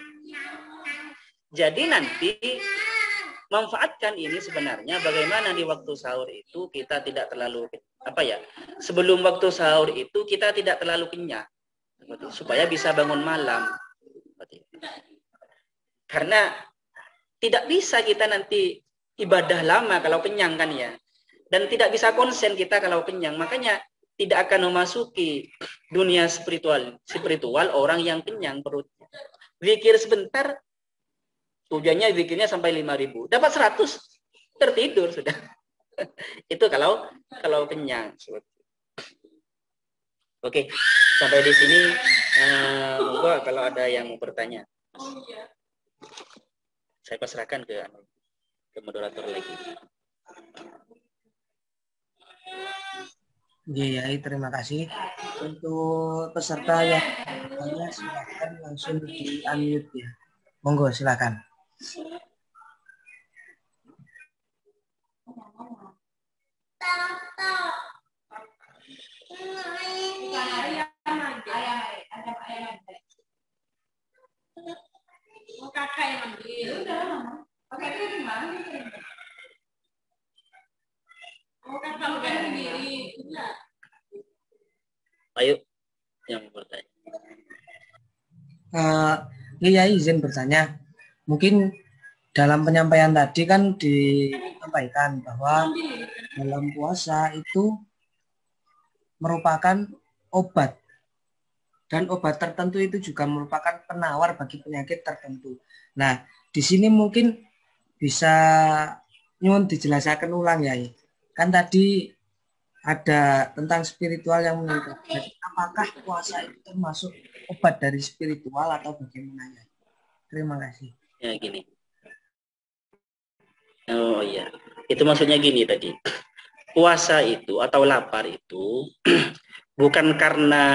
Jadi nanti manfaatkan ini sebenarnya bagaimana di waktu sahur itu kita tidak terlalu sebelum waktu sahur itu kita tidak terlalu kenyang supaya bisa bangun malam. Karena tidak bisa kita nanti ibadah lama kalau kenyang kan ya, dan tidak bisa konsen kita kalau kenyang. Makanya tidak akan memasuki dunia spiritual orang yang kenyang perutnya. Zikir sebentar, tujuannya zikirnya sampai 5.000, dapat 100 tertidur sudah. Itu kalau kenyang. Oke, sampai di sini. Monggo kalau ada yang mau bertanya, saya pasrahkan ke moderator lagi. Ya, terima kasih untuk peserta yang bertanya. Silakan langsung di unmute ya. Monggo silakan. Ayo yang bertanya. Ya, izin bertanya. Mungkin dalam penyampaian tadi kan disampaikan bahwa dalam puasa itu merupakan obat dan obat tertentu itu juga merupakan penawar bagi penyakit tertentu. Nah, di sini mungkin bisa nyun dijelaskan ulang ya. Kan tadi ada tentang spiritual yang meningkat. Jadi apakah puasa itu termasuk obat dari spiritual atau bagaimana ya? Terima kasih. Ya gini. Oh iya, itu maksudnya gini tadi. Puasa itu atau lapar itu bukan karena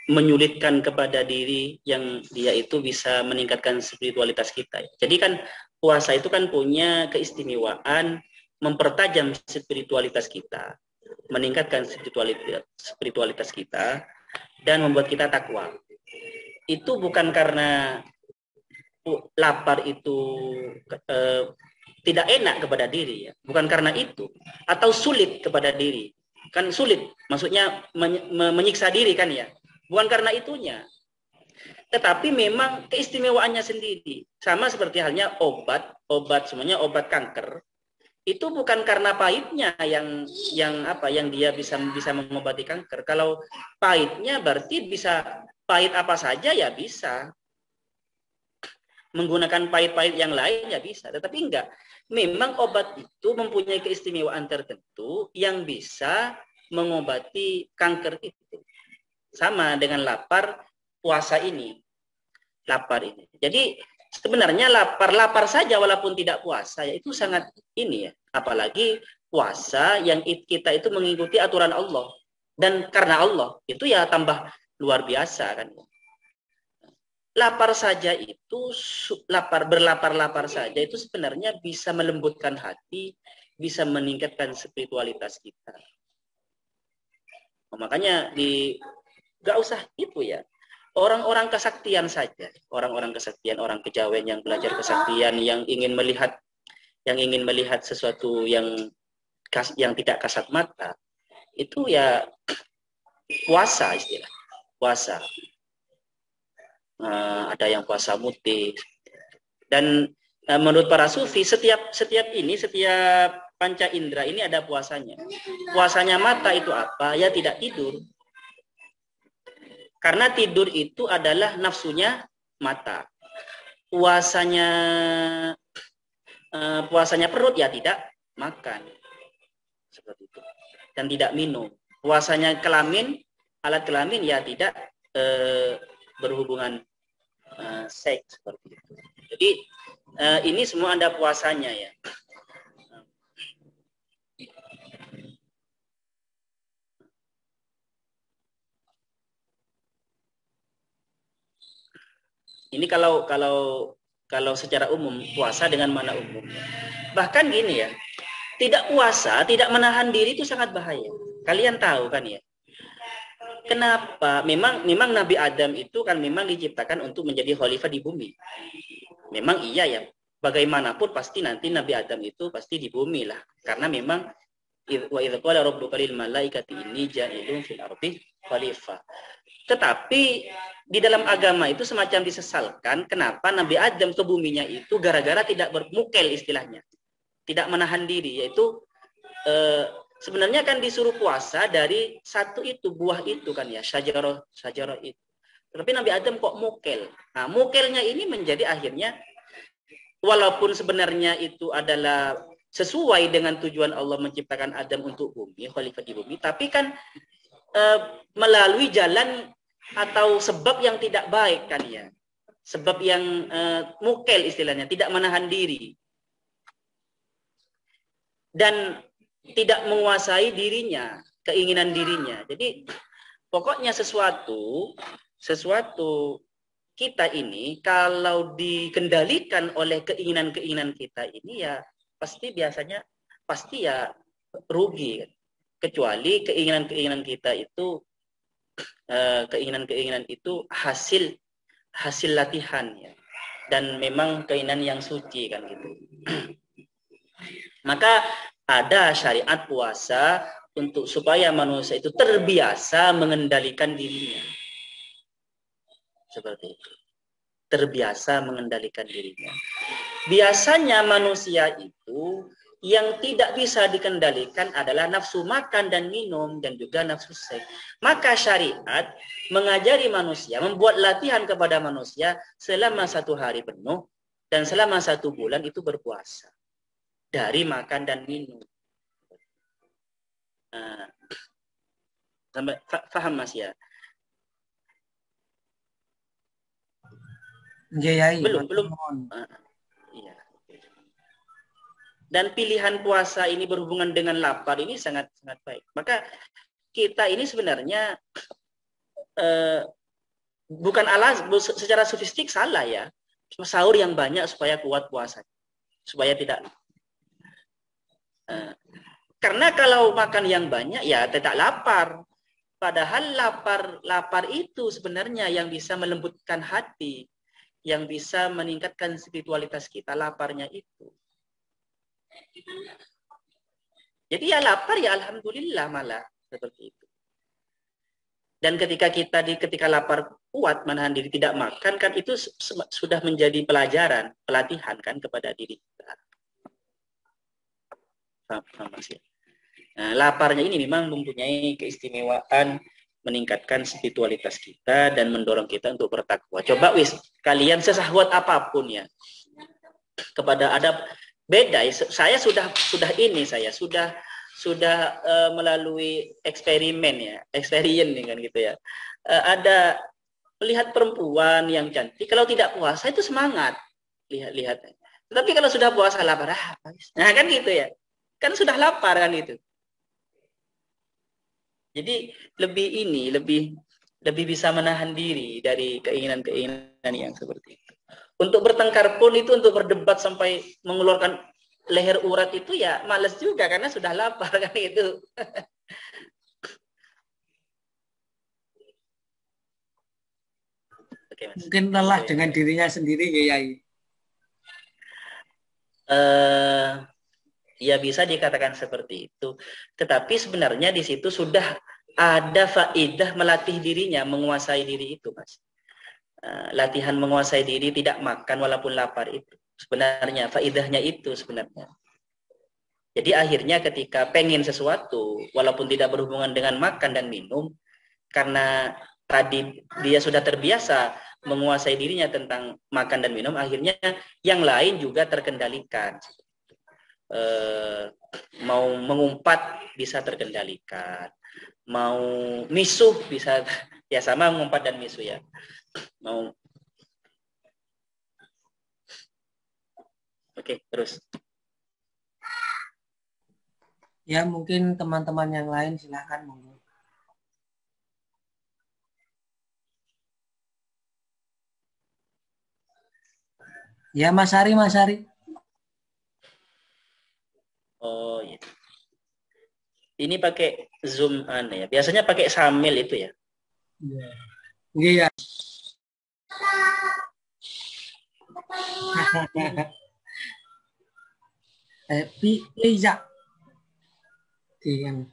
menyulitkan kepada diri yang dia itu bisa meningkatkan spiritualitas kita. Jadi kan puasa itu kan punya keistimewaan mempertajam spiritualitas kita, meningkatkan spiritualitas kita, dan membuat kita takwa. Itu bukan karena lapar itu tidak enak kepada diri, ya. Bukan karena itu, atau sulit kepada diri. Kan sulit, maksudnya menyiksa diri kan ya. Bukan karena itunya. Tetapi memang keistimewaannya sendiri. Sama seperti halnya obat semuanya obat kanker. Itu bukan karena pahitnya yang dia bisa mengobati kanker. Kalau pahitnya berarti bisa pahit apa saja ya bisa. Menggunakan pahit-pahit yang lain ya bisa, tetapi enggak. Memang obat itu mempunyai keistimewaan tertentu yang bisa mengobati kanker itu. Sama dengan lapar puasa ini. Lapar ini. Jadi sebenarnya lapar saja walaupun tidak puasa ya itu sangat ini ya. Apalagi puasa yang kita itu mengikuti aturan Allah. Dan karena Allah itu ya tambah luar biasa kan. Lapar saja itu, berlapar-lapar saja itu sebenarnya bisa melembutkan hati, bisa meningkatkan spiritualitas kita. Makanya gak usah itu ya. Orang-orang kesaktian saja, orang-orang kesaktian, orang kejawen yang belajar kesaktian, yang ingin melihat sesuatu yang tidak kasat mata, itu ya puasa istilah, puasa. Ada yang puasa mutih, dan menurut para sufi setiap panca indera ini ada puasanya. Puasanya mata itu apa? Ya tidak tidur, karena tidur itu adalah nafsunya mata. Puasanya perut ya tidak makan, seperti itu, dan tidak minum. Puasanya alat kelamin ya tidak berhubungan seks seperti itu. Jadi ini semua ada puasanya ya. Ini kalau secara umum puasa dengan mana umum. Bahkan gini ya, tidak puasa, tidak menahan diri itu sangat bahaya. Kalian tahu kan ya? Kenapa? Memang Nabi Adam itu kan memang diciptakan untuk menjadi khalifah di bumi. Memang iya ya. Bagaimanapun pasti nanti Nabi Adam itu pasti di bumi lah. Karena memang wa idz qala rabbuka lil malaikati inni ja'ilun fil ardi khalifah. Tetapi di dalam agama itu semacam disesalkan kenapa Nabi Adam ke buminya itu gara-gara tidak bermukel istilahnya. Tidak menahan diri, yaitu sebenarnya kan disuruh puasa dari satu itu, buah itu kan ya, syajarah itu. Tapi Nabi Adam kok mukel. Nah, mukelnya ini menjadi akhirnya, walaupun sebenarnya itu adalah sesuai dengan tujuan Allah menciptakan Adam untuk bumi, khalifah di bumi, tapi kan melalui jalan atau sebab yang tidak baik kan ya. Sebab yang mukel istilahnya, tidak menahan diri. Dan tidak menguasai dirinya, keinginan dirinya. Jadi pokoknya sesuatu kita ini kalau dikendalikan oleh keinginan-keinginan kita ini ya pasti ya rugi. Kecuali keinginan-keinginan kita itu hasil latihan ya. Dan memang keinginan yang suci kan gitu. Maka ada syariat puasa supaya manusia itu terbiasa mengendalikan dirinya. Seperti itu. Terbiasa mengendalikan dirinya. Biasanya manusia itu yang tidak bisa dikendalikan adalah nafsu makan dan minum dan juga nafsu seks. Maka syariat mengajari manusia, membuat latihan kepada manusia selama 1 hari penuh dan selama 1 bulan itu berpuasa dari makan dan minum. Nah, sampai paham Mas ya? Belum. Iya. Dan pilihan puasa ini berhubungan dengan lapar ini sangat baik. Maka kita ini sebenarnya bukan secara sofistik salah ya. Sahur yang banyak supaya kuat puasa, supaya tidak. Karena kalau makan yang banyak ya tidak lapar. Padahal lapar itu sebenarnya yang bisa melembutkan hati, yang bisa meningkatkan spiritualitas kita, laparnya itu. Jadi ya lapar ya alhamdulillah malah seperti itu. Dan ketika lapar kuat menahan diri tidak makan kan itu sudah menjadi pelajaran, pelatihan kan kepada diri kita. Paham sih. Nah, laparnya ini memang mempunyai keistimewaan meningkatkan spiritualitas kita dan mendorong kita untuk bertakwa. Coba kalian sesahwat apapun ya. Kepada adab beda. Saya sudah melalui eksperience kan gitu ya. Ada melihat perempuan yang cantik, kalau tidak puasa itu semangat lihat. Tapi kalau sudah puasa lapar, nah kan gitu ya. Kan sudah lapar kan itu. Jadi lebih bisa menahan diri dari keinginan yang seperti itu. Untuk bertengkar pun itu, untuk berdebat sampai mengeluarkan leher urat itu ya males juga karena sudah lapar kan itu. Oke, Mas. Mungkin lelah dengan dirinya sendiri ya, Yai. Ya bisa dikatakan seperti itu. Tetapi sebenarnya di situ sudah ada faedah melatih dirinya menguasai diri itu, Mas. Latihan menguasai diri tidak makan walaupun lapar itu. Sebenarnya faedahnya itu sebenarnya. Jadi akhirnya ketika pengen sesuatu walaupun tidak berhubungan dengan makan dan minum, karena tadi dia sudah terbiasa menguasai dirinya tentang makan dan minum, akhirnya yang lain juga terkendalikan. Mau mengumpat bisa terkendalikan, mau misuh bisa, ya sama mengumpat dan misuh ya. Oke, terus. Ya mungkin teman-teman yang lain silahkan monggo. Ya Mas Ari. Oh iya. Ini pakai Zoom ya. Biasanya pakai Samil itu ya. Iya. Iya. Dengan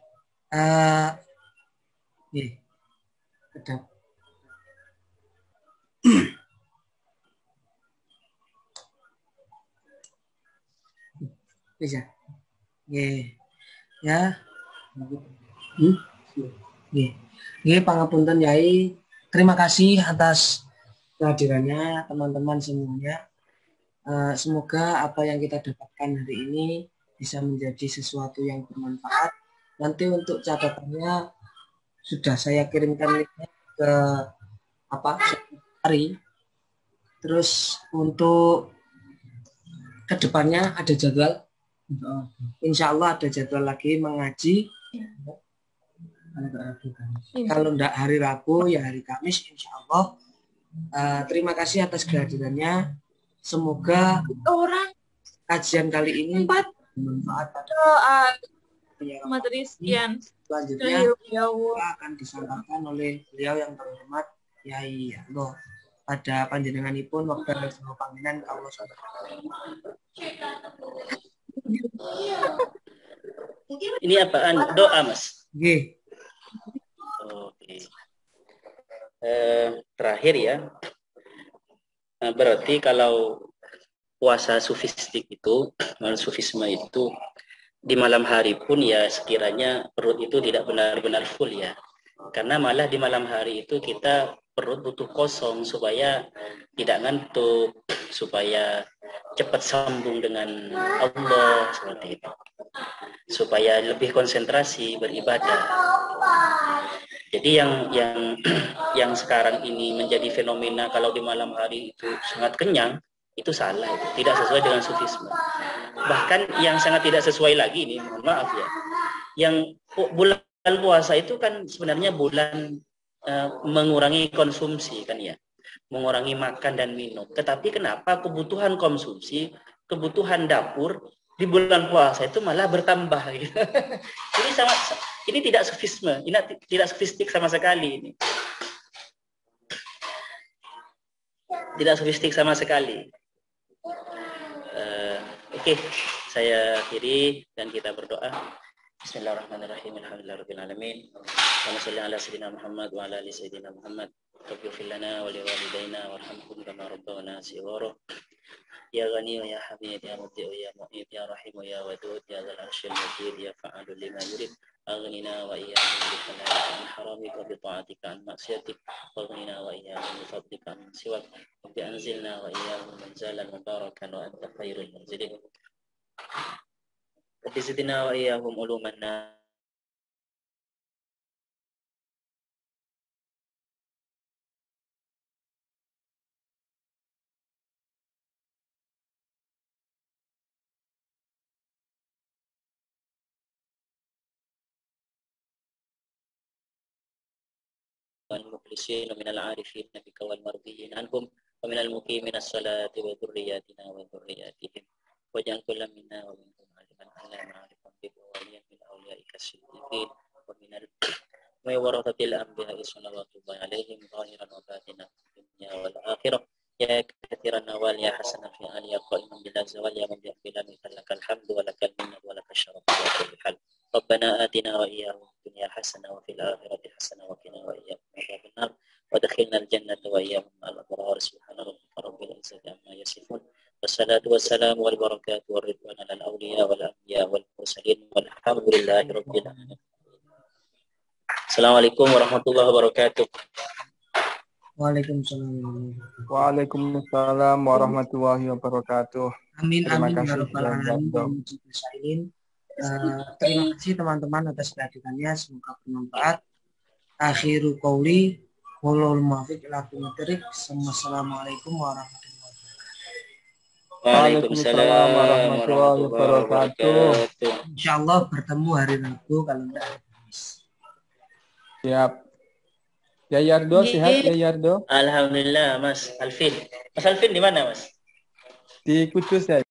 kedap. Bisa. Ya. Pangapunten Yai. Terima kasih atas kehadirannya teman-teman semuanya. Semoga apa yang kita dapatkan hari ini bisa menjadi sesuatu yang bermanfaat. Nanti untuk catatannya sudah saya kirimkan linknya ke Hari. Terus untuk kedepannya ada jadwal. Insya Allah ada jadwal lagi mengaji. Kalau enggak hari Rabu ya hari Kamis insya Allah. Terima kasih atas kehadirannya. Semoga kajian kali ini bermanfaat pada materi sekian. Selanjutnya akan disampaikan oleh beliau yang terhormat Yai Allah pada panjenenganipun waktu semua panggilan Allah SWT. Ini apaan? Doa, Mas. Oke. Terakhir ya. Berarti kalau puasa sufistik itu, sufisme itu di malam hari pun ya sekiranya perut itu tidak benar-benar full ya. Karena malah di malam hari itu kita perut butuh kosong supaya tidak ngantuk, supaya cepat sambung dengan Allah seperti itu. Supaya lebih konsentrasi beribadah. Jadi yang sekarang ini menjadi fenomena kalau di malam hari itu sangat kenyang, itu salah, itu tidak sesuai dengan sufisme. Bahkan yang sangat tidak sesuai lagi nih, mohon maaf ya, yang bulan puasa itu kan sebenarnya bulan mengurangi konsumsi kan ya, mengurangi makan dan minum. Tetapi kenapa kebutuhan konsumsi, kebutuhan dapur di bulan puasa itu malah bertambah gitu. Ini tidak sufisme, ini tidak sufistik sama sekali ini. Tidak sufistik sama sekali. Oke, saya akhiri dan kita berdoa. Bismillahirrahmanirrahim. Alhamdulillahirabbil alamin. Wa sallallahu ala sayyidina Muhammad wa ala ali sayyidina Muhammad. Rabbighfir lana wa liwalidayna warhamhum kama rabbawna shighara. Ya Ghani ya Hamid ya Mubdi ya Mu'id ya Rahim ya Wadud ya Dzal Arsyil Majid ya Fa'alul lima yurid. Aghnina wa iyyahum bi halalika an haramika wa bi ta'atika an maksiatik. Wa aghnina wa iyyahum bi fadlika min siwak. Wa bi anzilna wa iyyahum manzalan mubarakan wa anta khairul munzilin. Wa bi zidna wa iyyahum uluman والمخلصين ومن العارفين بك والمرضيين عنهم ومن المقيمين الصلاة وذرياتنا وذرياتهم واجعل كل منا ومنهم علما على معرفة بك وليا من أوليائك الصديقين ومن ورثة الأنبياء صلوات الله عليهم ظاهرا وباطنا في الدنيا والآخرة يا كثير النوال يا حسنا في آل يا قائما بلا زوال يا من بلا مثل لك الحمد ولك المنة ولك الشرف على كل حال ربنا آتنا وإياهم في الدنيا حسنة وفي الآخرة حسنة وقنا وإياهم عذاب النار وادخلنا الجنة وإياهم مع الأبرار سبحان ربك رب العزة عما يصفون والصلاة والسلام والبركات والرضوان على الأولياء والأنبياء والمرسلين والحمد لله رب العالمين. Assalamualaikum warahmatullahi wabarakatuh. Waalaikumsalam warahmatullahi wabarakatuh. Amin Terima amin kasih ya rabbal alamin. Terima kasih teman-teman atas kehadirannya, semoga bermanfaat. Akhiru qauli wallahul muwaffiq ila aqwamit thoriq. Assalamualaikum warahmatullahi wabarakatuh. Waalaikumsalam warahmatullahi wabarakatuh. Insyaallah bertemu hari Rabu kalau enggak. Siap. Ya Yardo, sehat ya Yardo? Alhamdulillah Mas Alvin. Mas Alvin di mana Mas? Di Kudus ya.